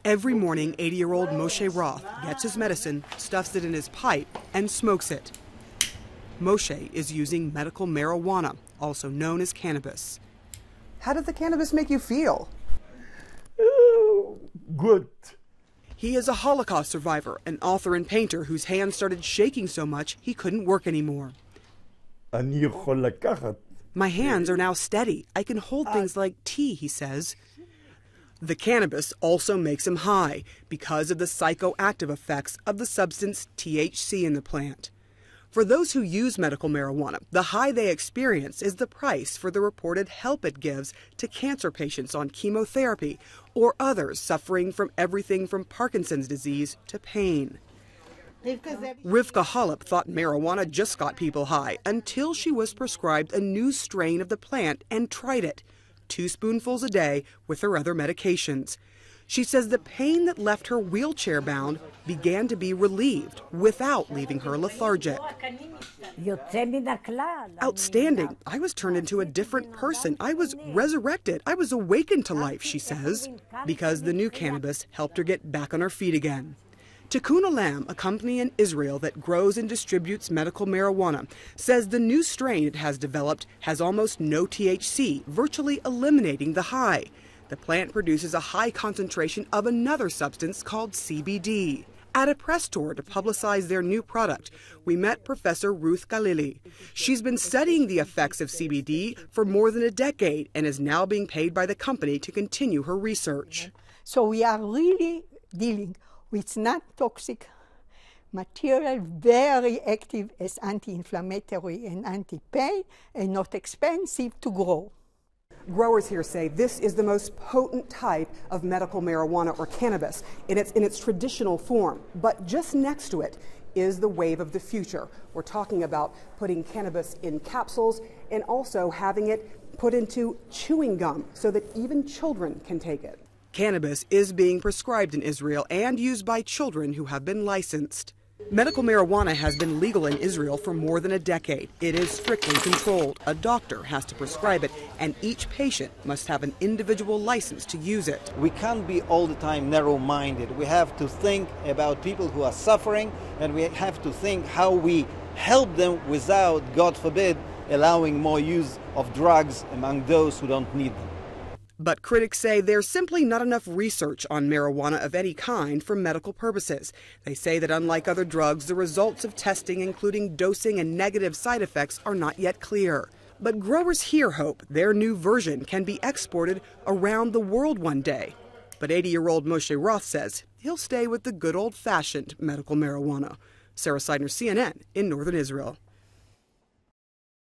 Every morning, 80-year-old Moshe Roth gets his medicine, stuffs it in his pipe, and smokes it. Moshe is using medical marijuana, also known as cannabis. How did the cannabis make you feel? Good. He is a Holocaust survivor, an author and painter whose hands started shaking so much he couldn't work anymore. My hands are now steady. I can hold things like tea, he says. The cannabis also makes him high because of the psychoactive effects of the substance THC in the plant. For those who use medical marijuana, the high they experience is the price for the reported help it gives to cancer patients on chemotherapy or others suffering from everything from Parkinson's disease to pain. Rivka Holub thought marijuana just got people high until she was prescribed a new strain of the plant and tried it, 2 spoonfuls a day with her other medications. She says the pain that left her wheelchair-bound began to be relieved without leaving her lethargic. Outstanding. I was turned into a different person. I was resurrected. I was awakened to life, she says, because the new cannabis helped her get back on her feet again. Tikkun Olam, a company in Israel that grows and distributes medical marijuana, says the new strain it has developed has almost no THC, virtually eliminating the high. The plant produces a high concentration of another substance called CBD. At a press tour to publicize their new product, we met Professor Ruth Galili. She's been studying the effects of CBD for more than a decade and is now being paid by the company to continue her research. So we are really dealing with not toxic material, very active as anti-inflammatory and anti-pain, and not expensive to grow. Growers here say this is the most potent type of medical marijuana or cannabis in its traditional form. But just next to it is the wave of the future. We're talking about putting cannabis in capsules and also having it put into chewing gum so that even children can take it. Cannabis is being prescribed in Israel and used by children who have been licensed. Medical marijuana has been legal in Israel for more than a decade. It is strictly controlled. A doctor has to prescribe it, and each patient must have an individual license to use it. We can't be all the time narrow-minded. We have to think about people who are suffering, and we have to think how we help them without, God forbid, allowing more use of drugs among those who don't need them. But critics say there's simply not enough research on marijuana of any kind for medical purposes. They say that unlike other drugs, the results of testing, including dosing and negative side effects, are not yet clear. But growers here hope their new version can be exported around the world one day. But 80-year-old Moshe Roth says he'll stay with the good old-fashioned medical marijuana. Sarah Seidner, CNN, in northern Israel.